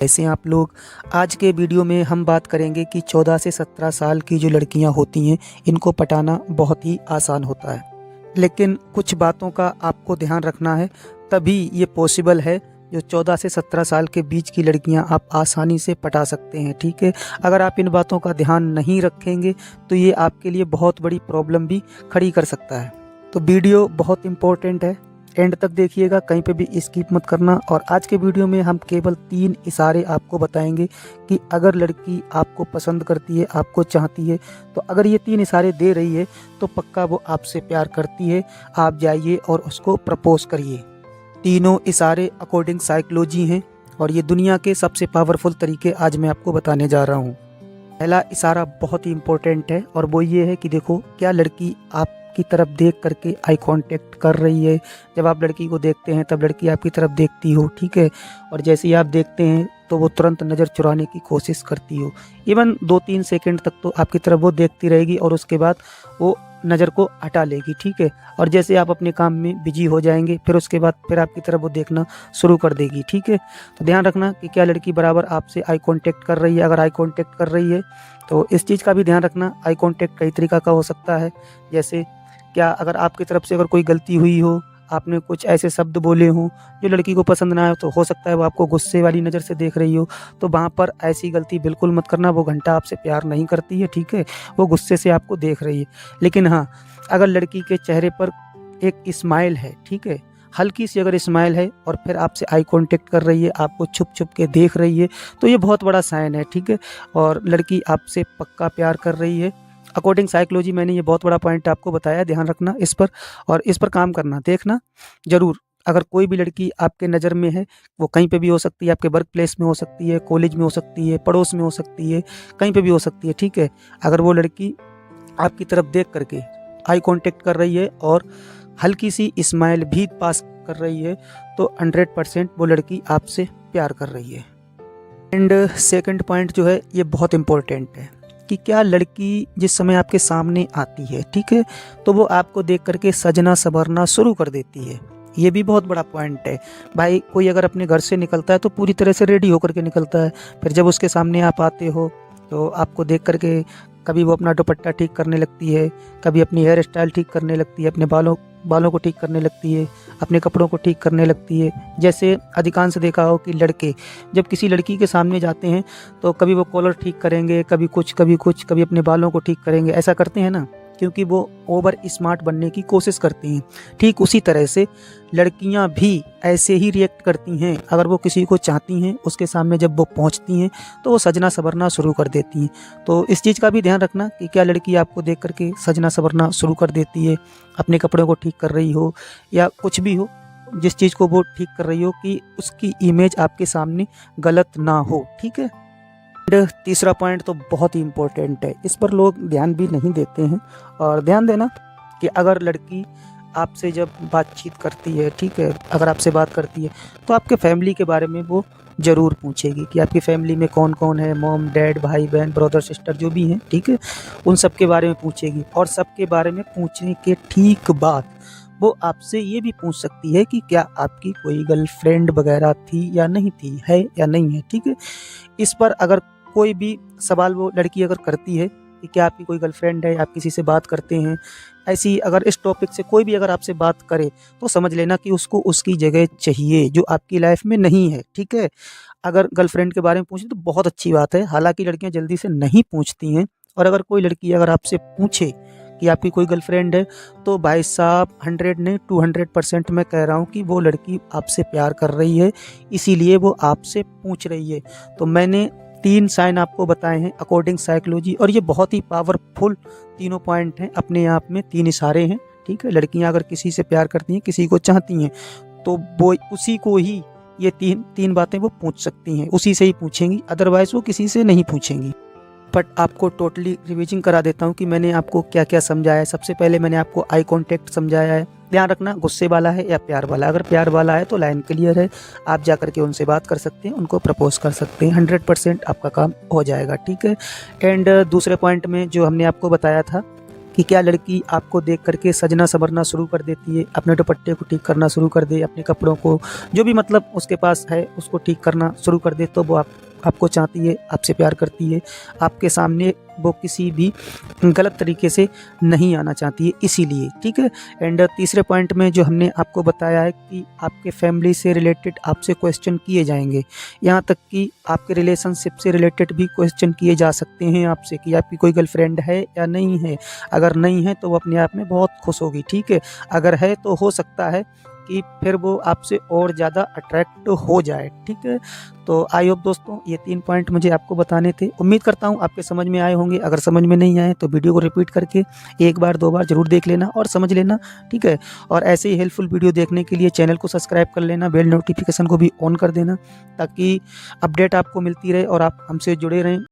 ऐसे आप लोग। आज के वीडियो में हम बात करेंगे कि 14 से 17 साल की जो लड़कियां होती हैं इनको पटाना बहुत ही आसान होता है, लेकिन कुछ बातों का आपको ध्यान रखना है, तभी ये पॉसिबल है। जो 14 से 17 साल के बीच की लड़कियां आप आसानी से पटा सकते हैं, ठीक है। अगर आप इन बातों का ध्यान नहीं रखेंगे तो ये आपके लिए बहुत बड़ी प्रॉब्लम भी खड़ी कर सकता है। तो वीडियो बहुत इम्पोर्टेंट है, एंड तक देखिएगा, कहीं पे भी स्किप मत करना। और आज के वीडियो में हम केवल 3 इशारे आपको बताएंगे कि अगर लड़की आपको पसंद करती है, आपको चाहती है, तो अगर ये 3 इशारे दे रही है तो पक्का वो आपसे प्यार करती है। आप जाइए और उसको प्रपोज करिए। तीनों इशारे अकॉर्डिंग साइकोलॉजी हैं और ये दुनिया के सबसे पावरफुल तरीके आज मैं आपको बताने जा रहा हूँ। पहला इशारा बहुत ही इम्पोर्टेंट है और वो ये है कि देखो, क्या लड़की आपकी तरफ देख करके आई कांटेक्ट कर रही है। जब आप लड़की को देखते हैं तब लड़की आपकी तरफ देखती हो, ठीक है, और जैसे ही आप देखते हैं तो वो तुरंत नज़र चुराने की कोशिश करती हो। इवन 2-3 सेकंड तक तो आपकी तरफ वो देखती रहेगी और उसके बाद वो नज़र को हटा लेगी, ठीक है। और जैसे आप अपने काम में बिजी हो जाएंगे फिर उसके बाद फिर आपकी तरफ वो देखना शुरू कर देगी, ठीक है। तो ध्यान रखना कि क्या लड़की बराबर आपसे आई कांटेक्ट कर रही है। अगर आई कांटेक्ट कर रही है तो इस चीज़ का भी ध्यान रखना। आई कांटेक्ट कई तरीक़ा का हो सकता है, जैसे क्या अगर आपकी तरफ से अगर कोई गलती हुई हो, आपने कुछ ऐसे शब्द बोले हों जो लड़की को पसंद ना आए, तो हो सकता है वो आपको गुस्से वाली नज़र से देख रही हो, तो वहाँ पर ऐसी गलती बिल्कुल मत करना। वो घंटा आपसे प्यार नहीं करती है, ठीक है, वो गुस्से से आपको देख रही है। लेकिन हाँ, अगर लड़की के चेहरे पर एक स्माइल है, ठीक है, हल्की सी अगर स्माइल है और फिर आपसे आई कांटेक्ट कर रही है, आपको छुप छुप के देख रही है, तो ये बहुत बड़ा साइन है, ठीक है, और लड़की आपसे पक्का प्यार कर रही है। अकॉर्डिंग साइकोलॉजी मैंने ये बहुत बड़ा पॉइंट आपको बताया, ध्यान रखना इस पर और इस पर काम करना, देखना ज़रूर। अगर कोई भी लड़की आपके नज़र में है, वो कहीं पे भी हो सकती है, आपके वर्क प्लेस में हो सकती है, कॉलेज में हो सकती है, पड़ोस में हो सकती है, कहीं पे भी हो सकती है, ठीक है। अगर वो लड़की आपकी तरफ देख करके आई कांटेक्ट कर रही है और हल्की सी स्माइल भी पास कर रही है, तो 100% वो लड़की आपसे प्यार कर रही है। एंड सेकंड पॉइंट जो है ये बहुत इम्पोर्टेंट है कि क्या लड़की जिस समय आपके सामने आती है, ठीक है, तो वो आपको देख करके सजना संवरना शुरू कर देती है। ये भी बहुत बड़ा पॉइंट है। भाई कोई अगर अपने घर से निकलता है तो पूरी तरह से रेडी होकर के निकलता है, फिर जब उसके सामने आप आते हो तो आपको देख करके कभी वो अपना दुपट्टा ठीक करने लगती है, कभी अपनी हेयर स्टाइल ठीक करने लगती है, अपने बालों को ठीक करने लगती है, अपने कपड़ों को ठीक करने लगती है। जैसे अधिकांश देखा हो कि लड़के जब किसी लड़की के सामने जाते हैं तो कभी वो कॉलर ठीक करेंगे, कभी कुछ कभी कुछ, कभी अपने बालों को ठीक करेंगे, ऐसा करते हैं ना, क्योंकि वो ओवर स्मार्ट बनने की कोशिश करती हैं। ठीक उसी तरह से लड़कियां भी ऐसे ही रिएक्ट करती हैं। अगर वो किसी को चाहती हैं, उसके सामने जब वो पहुंचती हैं तो वो सजना संवरना शुरू कर देती हैं। तो इस चीज़ का भी ध्यान रखना कि क्या लड़की आपको देख करके सजना संवरना शुरू कर देती है, अपने कपड़ों को ठीक कर रही हो या कुछ भी हो, जिस चीज़ को वो ठीक कर रही हो, कि उसकी इमेज आपके सामने गलत ना हो, ठीक है। तीसरा पॉइंट तो बहुत ही इम्पोर्टेंट है, इस पर लोग ध्यान भी नहीं देते हैं। और ध्यान देना कि अगर लड़की आपसे जब बातचीत करती है, ठीक है, अगर आपसे बात करती है तो आपके फैमिली के बारे में वो ज़रूर पूछेगी कि आपकी फैमिली में कौन कौन है, मॉम डैड भाई बहन ब्रदर सिस्टर जो भी हैं, ठीक है, उन सब के बारे में पूछेगी। और सबके बारे में पूछने के ठीक बाद वो आपसे ये भी पूछ सकती है कि क्या आपकी कोई गर्लफ्रेंड वगैरह थी या नहीं थी, है या नहीं है, ठीक है। इस पर अगर कोई भी सवाल वो लड़की अगर करती है कि क्या आपकी कोई गर्लफ्रेंड है, आप किसी से बात करते हैं, ऐसी अगर इस टॉपिक से कोई भी अगर आपसे बात करे तो समझ लेना कि उसको उसकी जगह चाहिए जो आपकी लाइफ में नहीं है, ठीक है। अगर गर्लफ्रेंड के बारे में पूछे तो बहुत अच्छी बात है, हालांकि लड़कियां जल्दी से नहीं पूछती हैं। और अगर कोई लड़की अगर आपसे पूछे कि आपकी कोई गर्लफ्रेंड है, तो भाई साहब 100 नहीं 200% मैं कह रहा हूँ कि वो लड़की आपसे प्यार कर रही है, इसीलिए वो आपसे पूछ रही है। तो मैंने 3 साइन आपको बताए हैं अकॉर्डिंग साइकोलॉजी, और ये बहुत ही पावरफुल तीनों पॉइंट हैं, अपने आप में 3 इशारे हैं, ठीक है। लड़कियां अगर किसी से प्यार करती हैं, किसी को चाहती हैं, तो वो उसी को ही ये तीन बातें वो पूछ सकती हैं, उसी से ही पूछेंगी, अदरवाइज वो किसी से नहीं पूछेंगी। बट आपको टोटली रिवीजन करा देता हूँ कि मैंने आपको क्या क्या समझाया है। सबसे पहले मैंने आपको आई कांटेक्ट समझाया है, ध्यान रखना गुस्से वाला है या प्यार वाला। अगर प्यार वाला है तो लाइन क्लियर है, आप जा करके उनसे बात कर सकते हैं, उनको प्रपोज कर सकते हैं, 100% आपका काम हो जाएगा, ठीक है। एंड दूसरे पॉइंट में जो हमने आपको बताया था कि क्या लड़की आपको देख करके सजना संवरना शुरू कर देती है, अपने दुपट्टे को ठीक करना शुरू कर दे, अपने कपड़ों को जो भी मतलब उसके पास है उसको ठीक करना शुरू कर दे, तो वो आपको चाहती है, आपसे प्यार करती है। आपके सामने वो किसी भी गलत तरीके से नहीं आना चाहती है, इसीलिए। ठीक है। एंड तीसरे पॉइंट में जो हमने आपको बताया है कि आपके फैमिली से रिलेटेड आपसे क्वेश्चन किए जाएंगे, यहाँ तक कि आपके रिलेशनशिप से रिलेटेड भी क्वेश्चन किए जा सकते हैं आपसे कि आपकी कोई गर्लफ्रेंड है या नहीं है। अगर नहीं है तो वो अपने आप में बहुत खुश होगी। ठीक है। अगर है तो हो सकता है कि फिर वो आपसे और ज़्यादा अट्रैक्ट हो जाए। ठीक है। तो आई होप दोस्तों ये 3 पॉइंट मुझे आपको बताने थे। उम्मीद करता हूँ आपके समझ में आए होंगे। अगर समझ में नहीं आए तो वीडियो को रिपीट करके 1 बार 2 बार ज़रूर देख लेना और समझ लेना। ठीक है। और ऐसे ही हेल्पफुल वीडियो देखने के लिए चैनल को सब्सक्राइब कर लेना, बेल नोटिफिकेशन को भी ऑन कर देना, ताकि अपडेट आपको मिलती रहे और आप हमसे जुड़े रहें।